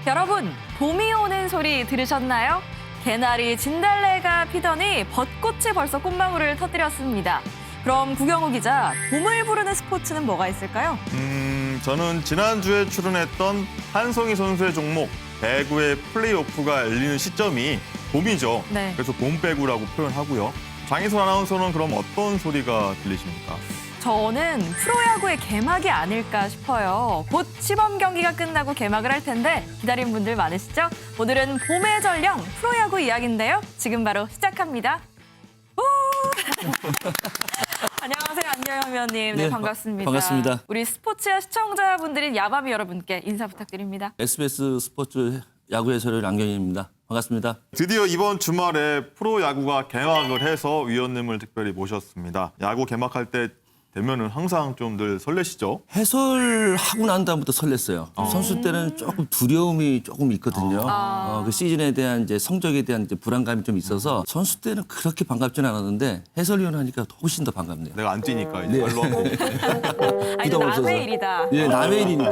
여러분, 봄이 오는 소리 들으셨나요? 개나리, 진달래가 피더니 벚꽃이 벌써 꽃망울을 터뜨렸습니다. 그럼 구경호 기자, 봄을 부르는 스포츠는 뭐가 있을까요? 저는 지난주에 출연했던 한송이 선수의 종목 배구의 플레이오프가 열리는 시점이 봄이죠. 네. 그래서 봄배구라고 표현하고요. 장희선 아나운서는 그럼 어떤 소리가 들리십니까? 저는 프로야구의 개막이 아닐까 싶어요. 곧 시범 경기가 끝나고 개막을 할 텐데 기다린 분들 많으시죠? 오늘은 봄의 전령 프로야구 이야기인데요. 지금 바로 시작합니다. 우! 안녕하세요, 안녕현 위원님. 네, 네, 반갑습니다. 반갑습니다. 우리 스포츠와 시청자분들인 야밤이 여러분께 인사 부탁드립니다. SBS 스포츠 야구 해설의 안경현입니다. 반갑습니다. 드디어 이번 주말에 프로야구가 개막을 해서 위원님을 특별히 모셨습니다. 야구 개막할 때 되면은 항상 좀 늘 설레시죠? 해설하고 난 다음부터 설렜어요. 선수 때는 조금 두려움이 조금 있거든요. 그 시즌에 대한 이제 성적에 대한 이제 불안감이 좀 있어서 선수 때는 그렇게 반갑지는 않았는데 해설위원 하니까 훨씬 더 반갑네요. 내가 안 뛰니까 이제 말로 하고. 아니, 부담 없어서. 남의 일이다. 예, 남의 일이니까.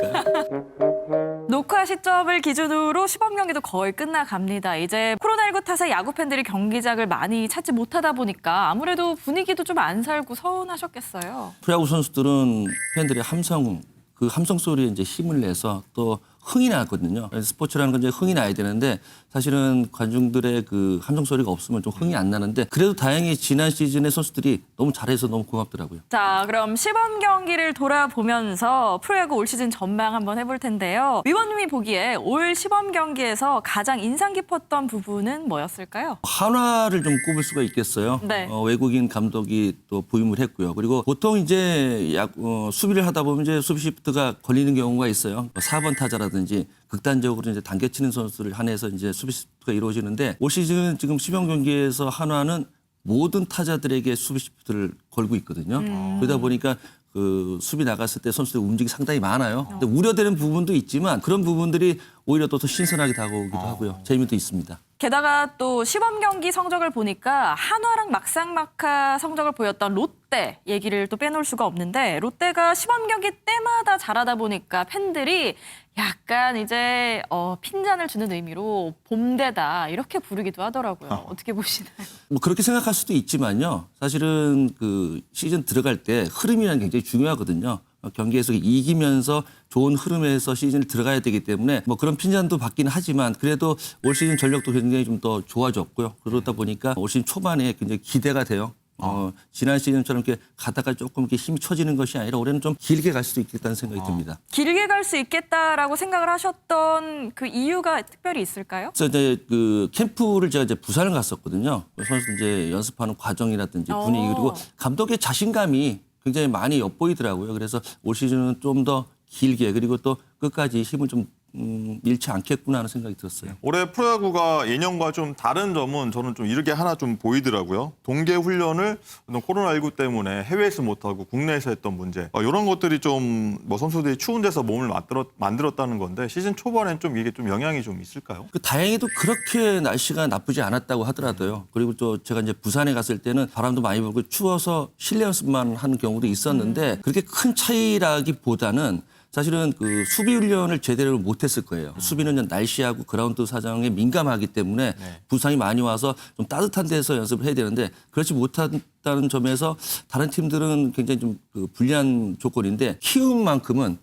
녹화 시점을 기준으로 시범 경기도 거의 끝나갑니다. 이제 코로나19 탓에 야구 팬들이 경기장을 많이 찾지 못하다 보니까 아무래도 분위기도 좀 안 살고 서운하셨겠어요. 프로야구 선수들은 팬들의 함성, 그 함성 소리에 이제 힘을 내서 또 흥이 나거든요. 스포츠라는 건 이제 흥이 나야 되는데 사실은 관중들의 그 함성 소리가 없으면 좀 흥이 안 나는데 그래도 다행히 지난 시즌에 선수들이 너무 잘해서 너무 고맙더라고요. 자, 그럼 시범 경기를 돌아보면서 프로야구 올 시즌 전망 한번 해볼 텐데요. 위원님이 보기에 올 시범 경기에서 가장 인상 깊었던 부분은 뭐였을까요? 한화를 좀 꼽을 수가 있겠어요. 네. 외국인 감독이 또 부임을 했고요. 그리고 보통 이제 수비를 하다 보면 이제 수비 시프트가 걸리는 경우가 있어요. 4번 타자라든지 극단적으로 이제 당겨치는 선수를 한해서 이제 수비 시프트가 이루어지는데 올 시즌 지금 시범 경기에서 한화는 모든 타자들에게 수비 시프트를 걸고 있거든요. 그러다 보니까 그 수비 나갔을 때 선수들 움직이 상당히 많아요. 근데 우려되는 부분도 있지만 그런 부분들이 오히려 또 더 신선하게 다가오기도 하고요. 재미도 있습니다. 게다가 또 시범 경기 성적을 보니까 한화랑 막상막하 성적을 보였던 롯데 얘기를 또 빼놓을 수가 없는데 롯데가 시범 경기 때마다 잘하다 보니까 팬들이 약간 이제 핀잔을 주는 의미로 봄대다 이렇게 부르기도 하더라고요. 어떻게 보시나요? 뭐 그렇게 생각할 수도 있지만요. 사실은 그 시즌 들어갈 때 흐름이라는 게 굉장히 중요하거든요. 경기에서 이기면서 좋은 흐름에서 시즌을 들어가야 되기 때문에 뭐 그런 핀잔도 받기는 하지만 그래도 올 시즌 전력도 굉장히 좀 더 좋아졌고요. 그러다 보니까 올 시즌 초반에 굉장히 기대가 돼요. 지난 시즌처럼 이렇게 가다가 조금 이렇게 힘이 처지는 것이 아니라 올해는 좀 길게 갈 수도 있겠다는 생각이 듭니다. 길게 갈 수 있겠다라고 생각을 하셨던 그 이유가 특별히 있을까요? 그래서 이제 그 캠프를 제가 이제 부산을 갔었거든요. 선수 이제 연습하는 과정이라든지 분위기 그리고 감독의 자신감이 굉장히 많이 엿보이더라고요. 그래서 올 시즌은 좀 더 길게 그리고 또 끝까지 힘을 좀 잃지 않겠구나 하는 생각이 들었어요. 올해 프로야구가 예년과 좀 다른 점은 저는 좀 이렇게 하나 좀 보이더라고요. 동계 훈련을 코로나19 때문에 해외에서 못하고 국내에서 했던 문제. 이런 것들이 좀 뭐 선수들이 추운 데서 몸을 만들었다는 건데 시즌 초반엔 좀 이게 좀 영향이 좀 있을까요? 다행히도 그렇게 날씨가 나쁘지 않았다고 하더라도요. 그리고 또 제가 이제 부산에 갔을 때는 바람도 많이 불고 추워서 실내 연습만 하는 경우도 있었는데 그렇게 큰 차이라기보다는 사실은 그 수비 훈련을 제대로 못했을 거예요. 수비는 날씨하고 그라운드 사정에 민감하기 때문에 부상이 많이 와서 좀 따뜻한 데서 연습을 해야 되는데 그렇지 못했다는 점에서 다른 팀들은 굉장히 좀 그 불리한 조건인데 키움만큼은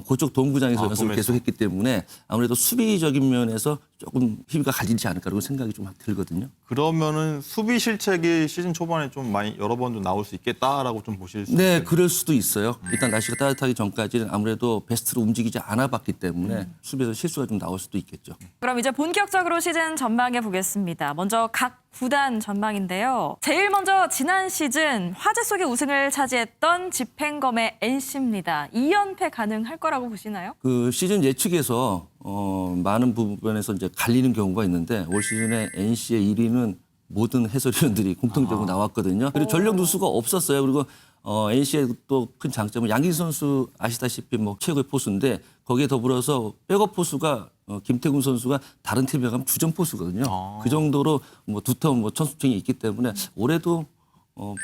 그쪽 동구장에서 연습을 계속했기 때문에 아무래도 수비적인 면에서 조금 힘가 갈리지 않을까라고 생각이 좀 들거든요. 그러면은 수비 실책이 시즌 초반에 좀 많이 여러 번 좀 나올 수 있겠다라고 좀 보실 수 네, 있어요. 그럴 수도 있어요. 일단 날씨가 따뜻하기 전까지는 아무래도 베스트로 움직이지 않아 봤기 때문에 수비에서 실수가 좀 나올 수도 있겠죠. 그럼 이제 본격적으로 시즌 전망해 보겠습니다. 먼저 각 구단 전망인데요. 제일 먼저 지난 시즌 화제 속의 우승을 차지했던 집행검의 NC입니다. 2연패 가능할 거라고 보시나요? 그 시즌 예측에서 많은 부분에서 이제 갈리는 경우가 있는데 올 시즌에 NC의 1위는 모든 해설위원들이 공통적으로 나왔거든요. 그리고 전력 누수가 없었어요. 그리고 NC의 또 큰 장점은 양길 선수 아시다시피 뭐 최고의 포수인데 거기에 더불어서 백업 포수가 김태균 선수가 다른 팀에 가면 주전 포수거든요. 그 정도로 뭐 두터운 뭐 천수층이 있기 때문에 올해도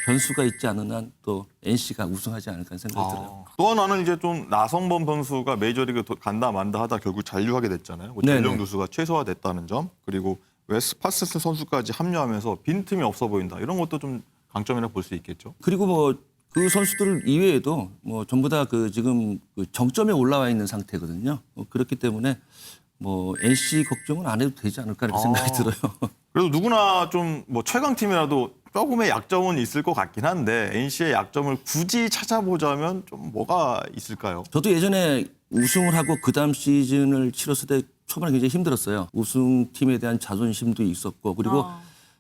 변수가 있지 않은 한 또 NC가 우승하지 않을까 하는 생각이 들어요. 또 하나는 이제 좀 나성범 선수가 메이저리그 간다 만다 하다 결국 잔류하게 됐잖아요. 그 네네. 전력 누수가 최소화됐다는 점, 그리고 웨스 파스스 선수까지 합류하면서 빈틈이 없어 보인다. 이런 것도 좀 강점이라 볼 수 있겠죠. 그리고 뭐 그 선수들 이외에도 뭐 전부 다 그 지금 그 정점에 올라와 있는 상태거든요. 그렇기 때문에 뭐 NC 걱정은 안 해도 되지 않을까 이렇게 생각이 들어요. 그래도 누구나 좀 뭐 최강팀이라도 조금의 약점은 있을 것 같긴 한데 NC의 약점을 굳이 찾아보자면 좀 뭐가 있을까요? 저도 예전에 우승을 하고 그 다음 시즌을 치렀을 때 초반에 굉장히 힘들었어요. 우승팀에 대한 자존심도 있었고 그리고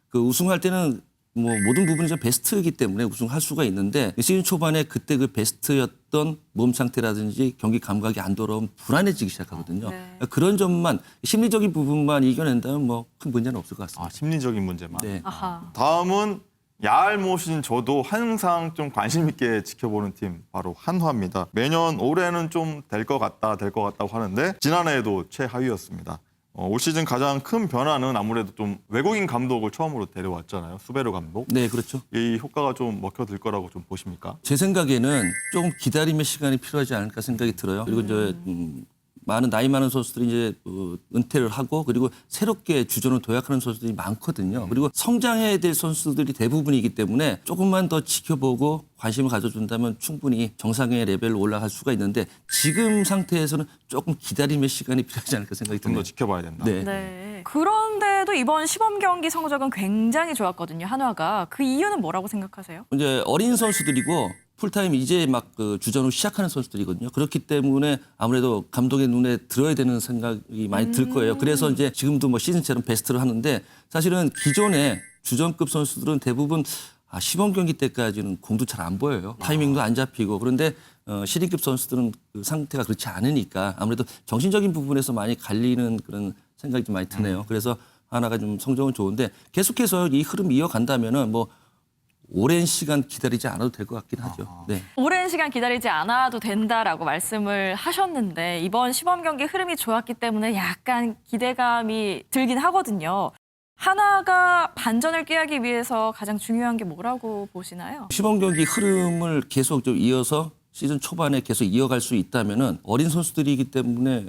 그 우승할 때는 뭐 모든 부분이 베스트이기 때문에 우승할 수가 있는데 시즌 초반에 그때 그 베스트였던 몸 상태라든지 경기 감각이 안 돌아오면 불안해지기 시작하거든요. 네. 그런 점만 심리적인 부분만 이겨낸다면 뭐 큰 문제는 없을 것 같습니다. 심리적인 문제만. 네. 아하. 다음은 야알 못인 저도 항상 좀 관심 있게 지켜보는 팀 바로 한화입니다. 매년 올해는 좀 될 것 같다고 하는데 지난해에도 최하위였습니다. 올 시즌 가장 큰 변화는 아무래도 좀 외국인 감독을 처음으로 데려왔잖아요. 수베르 감독. 네, 그렇죠. 이 효과가 좀 먹혀들 거라고 좀 보십니까? 제 생각에는 조금 기다림의 시간이 필요하지 않을까 생각이 들어요. 그리고 이제 많은 나이 많은 선수들이 이제 은퇴를 하고 그리고 새롭게 주전을 도약하는 선수들이 많거든요. 그리고 성장해야 될 선수들이 대부분이기 때문에 조금만 더 지켜보고 관심을 가져준다면 충분히 정상의 레벨로 올라갈 수가 있는데 지금 상태에서는 조금 기다림의 시간이 필요하지 않을까 생각이 좀 드네요. 더 지켜봐야 된다. 네. 네. 그런데도 이번 시범 경기 성적은 굉장히 좋았거든요. 한화가. 그 이유는 뭐라고 생각하세요? 이제 어린 선수들이고 풀타임 이제 막 그 주전으로 시작하는 선수들이거든요. 그렇기 때문에 아무래도 감독의 눈에 들어야 되는 생각이 많이 들 거예요. 그래서 이제 지금도 뭐 시즌처럼 베스트를 하는데 사실은 기존의 주전급 선수들은 대부분 시범 경기 때까지는 공도 잘 안 보여요. 타이밍도 안 잡히고 그런데 신인급 선수들은 그 상태가 그렇지 않으니까 아무래도 정신적인 부분에서 많이 갈리는 그런 생각이 좀 많이 드네요. 그래서 하나가 좀 성적은 좋은데 계속해서 이 흐름 이어간다면은 뭐 오랜 시간 기다리지 않아도 될 것 같긴 하죠. 네. 오랜 시간 기다리지 않아도 된다라고 말씀을 하셨는데 이번 시범 경기 흐름이 좋았기 때문에 약간 기대감이 들긴 하거든요. 한화가 반전을 꾀하기 위해서 가장 중요한 게 뭐라고 보시나요? 시범 경기 흐름을 계속 좀 이어서 시즌 초반에 계속 이어갈 수 있다면은 어린 선수들이기 때문에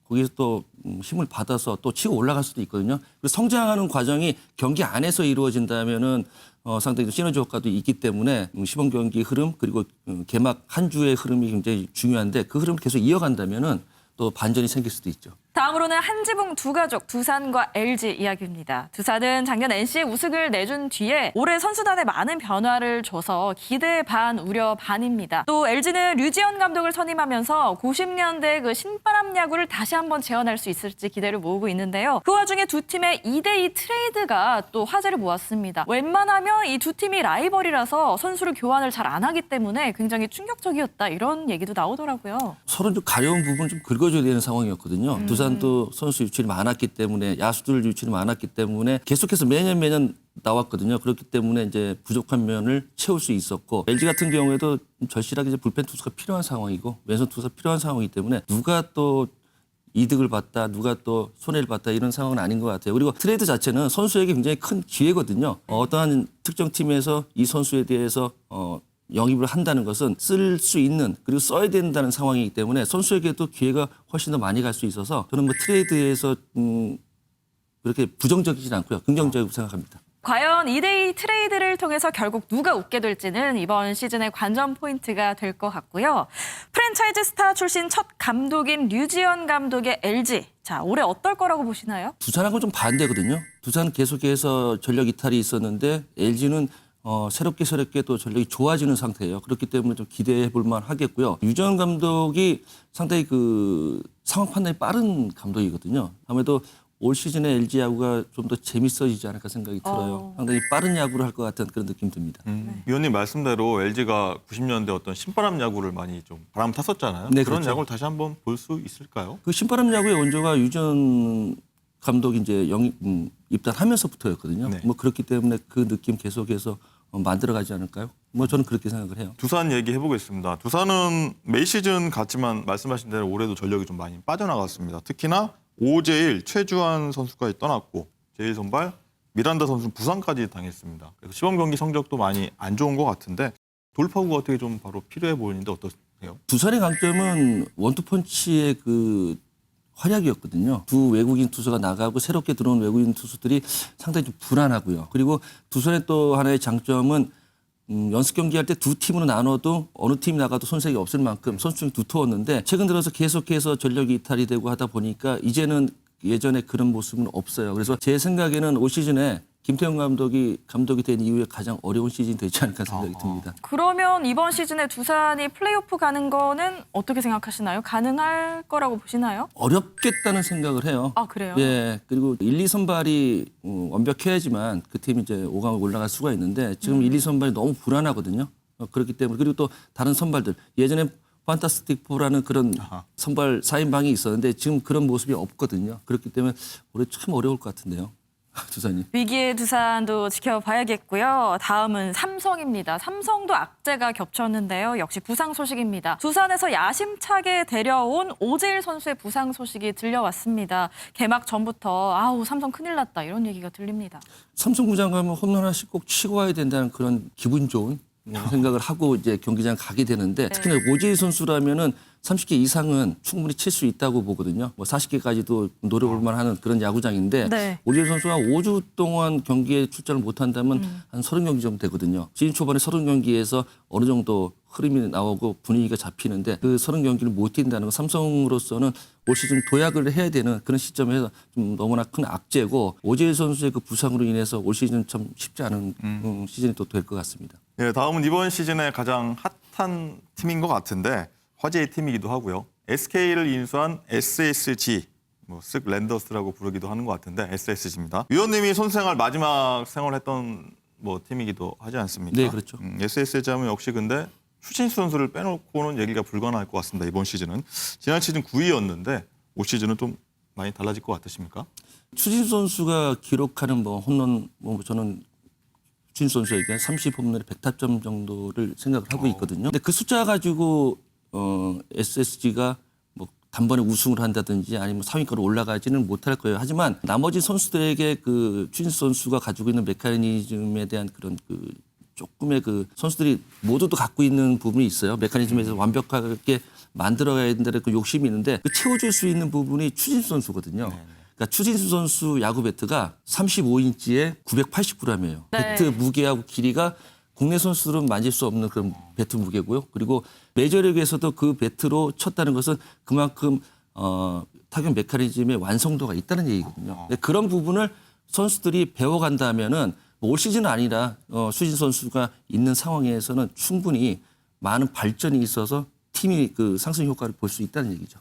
거기서 또 힘을 받아서 또 치고 올라갈 수도 있거든요. 그리고 성장하는 과정이 경기 안에서 이루어진다면은 상당히 시너지 효과도 있기 때문에 시범 경기 흐름 그리고 개막 한 주의 흐름이 굉장히 중요한데 그 흐름을 계속 이어간다면은 또 반전이 생길 수도 있죠. 다음으로는 한지붕 두 가족 두산과 LG 이야기입니다. 두산은 작년 NC에 우승을 내준 뒤에 올해 선수단에 많은 변화를 줘서 기대 반 우려 반입니다. 또 LG는 류지연 감독을 선임하면서 90년대 그 신바람 야구를 다시 한번 재현할 수 있을지 기대를 모으고 있는데요. 그 와중에 두 팀의 2대2 트레이드가 또 화제를 모았습니다. 웬만하면 이 두 팀이 라이벌이라서 선수를 교환을 잘 안 하기 때문에 굉장히 충격적이었다 이런 얘기도 나오더라고요. 서로 좀 가려운 부분을 좀 긁어줘야 되는 상황이었거든요. 두산도 선수 유출이 많았기 때문에 야수들 유출이 많았기 때문에 계속해서 매년 나왔거든요. 그렇기 때문에 이제 부족한 면을 채울 수 있었고 LG 같은 경우에도 절실하게 이제 불펜 투수가 필요한 상황이고 왼손 투수가 필요한 상황이기 때문에 누가 또 이득을 봤다, 누가 또 손해를 봤다 이런 상황은 아닌 것 같아요. 그리고 트레이드 자체는 선수에게 굉장히 큰 기회거든요. 어떠한 특정 팀에서 이 선수에 대해서 영입을 한다는 것은 쓸 수 있는 그리고 써야 된다는 상황이기 때문에 선수에게도 기회가 훨씬 더 많이 갈 수 있어서 저는 뭐 트레이드에서 그렇게 부정적이진 않고요. 긍정적이라고 생각합니다. 과연 2대2 트레이드를 통해서 결국 누가 웃게 될지는 이번 시즌의 관전 포인트가 될 것 같고요. 프랜차이즈 스타 출신 첫 감독인 류지연 감독의 LG. 자, 올해 어떨 거라고 보시나요? 두산하고는 좀 반대거든요. 두산 계속해서 전력 이탈이 있었는데 LG는 새롭게 또 전력이 좋아지는 상태예요. 그렇기 때문에 좀 기대해 볼 만 하겠고요. 유정 감독이 상당히 그 상황 판단이 빠른 감독이거든요. 아무래도 올 시즌에 LG 야구가 좀 더 재밌어지지 않을까 생각이 들어요. 상당히 빠른 야구를 할 것 같은 그런 느낌 듭니다. 위원님 말씀대로 LG가 90년대 어떤 신바람 야구를 많이 좀 바람 탔었잖아요. 네, 그런 그렇죠. 야구를 다시 한번 볼 수 있을까요? 그 신바람 야구의 원조가 유전 감독이 이제 입단하면서부터였거든요. 네. 뭐 그렇기 때문에 그 느낌 계속해서 만들어가지 않을까요? 뭐 저는 그렇게 생각을 해요. 두산 얘기해 보겠습니다. 두산은 매 시즌 같지만 말씀하신 대로 올해도 전력이 좀 많이 빠져나갔습니다. 특히나 오재일, 최주환 선수까지 떠났고 제1선발 미란다 선수는 부상까지 당했습니다. 그래서 시범 경기 성적도 많이 안 좋은 것 같은데 돌파구가 어떻게 좀 바로 필요해 보이는데 어떠세요? 두산의 강점은 원투펀치의 그 활약이었거든요. 두 외국인 투수가 나가고 새롭게 들어온 외국인 투수들이 상당히 좀 불안하고요. 그리고 두산의 또 하나의 장점은 연습 경기할 때 두 팀으로 나눠도 어느 팀이 나가도 손색이 없을 만큼 선수층이 두터웠는데 최근 들어서 계속해서 전력이 이탈이 되고 하다 보니까 이제는 예전에 그런 모습은 없어요. 그래서 제 생각에는 올 시즌에 김태형 감독이 된 이후에 가장 어려운 시즌이 되지 않을까 생각이 듭니다. 그러면 이번 시즌에 두산이 플레이오프 가는 거는 어떻게 생각하시나요? 가능할 거라고 보시나요? 어렵겠다는 생각을 해요. 아, 그래요? 예. 그리고 1, 2 선발이 완벽해야지만 그 팀이 이제 5강을 올라갈 수가 있는데 지금 1, 2 선발이 너무 불안하거든요. 그렇기 때문에 그리고 또 다른 선발들 예전에 판타스틱 4라는 그런 선발 4인방이 있었는데 지금 그런 모습이 없거든요. 그렇기 때문에 올해 참 어려울 것 같은데요. 두산이. 위기의 두산도 지켜봐야겠고요. 다음은 삼성입니다. 삼성도 악재가 겹쳤는데요. 역시 부상 소식입니다. 두산에서 야심차게 데려온 오재일 선수의 부상 소식이 들려왔습니다. 개막 전부터 아우 삼성 큰일 났다 이런 얘기가 들립니다. 삼성구장 가면 홈런 하나씩 꼭 치고 와야 된다는 그런 기분 좋은 생각을 하고 이제 경기장 가게 되는데 특히나 오재일 선수라면은 30개 이상은 충분히 칠 수 있다고 보거든요. 뭐 40개까지도 노려볼 만한 그런 야구장인데 네. 오재일 선수가 5주 동안 경기에 출전을 못한다면 한 30경기 정도 되거든요. 시즌 초반에 30경기에서 어느 정도 흐름이 나오고 분위기가 잡히는데 그 30경기를 못 뛴다는 건 삼성으로서는 올 시즌 도약을 해야 되는 그런 시점에서 좀 너무나 큰 악재고 오재일 선수의 그 부상으로 인해서 올 시즌 참 쉽지 않은 시즌이 또 될 것 같습니다. 네, 다음은 이번 시즌에 가장 핫한 팀인 것 같은데 화제의 팀이기도 하고요. SK를 인수한 SSG, 쓱 랜더스라고 부르기도 하는 것 같은데 SSG입니다. 위원님이 선수생활 마지막 생활을 했던 팀이기도 하지 않습니까? 네, 그렇죠. SSG 하면 역시 근데 추신수 선수를 빼놓고는 얘기가 불가능할 것 같습니다. 이번 시즌은. 지난 시즌 9위였는데 올 시즌은 좀 많이 달라질 것 같으십니까? 추진수 선수가 기록하는 홈런 저는 추진수 선수에게 30홈런에 100타점 정도를 생각을 하고 있거든요. 근데 그 숫자 가지고 SSG가 단번에 우승을 한다든지 아니면 상위권으로 올라가지는 못할 거예요. 하지만 나머지 선수들에게 그 추진수 선수가 가지고 있는 메커니즘에 대한 그런 그 조금의 그 선수들이 모두도 갖고 있는 부분이 있어요. 메커니즘에서 완벽하게 만들어가야 된다는 그 욕심이 있는데 그 채워줄 수 있는 부분이 추진수 선수거든요. 그러니까 추진수 선수 야구 배트가 35인치에 980g이에요. 네. 배트 무게하고 길이가 국내 선수들은 만질 수 없는 그런 배트 무게고요. 그리고 메이저리그에서도 그 배트로 쳤다는 것은 그만큼 타격 메커니즘의 완성도가 있다는 얘기거든요. 근데 그런 부분을 선수들이 배워간다면은 올 시즌은 아니라 수진 선수가 있는 상황에서는 충분히 많은 발전이 있어서 팀이 그 상승 효과를 볼 수 있다는 얘기죠.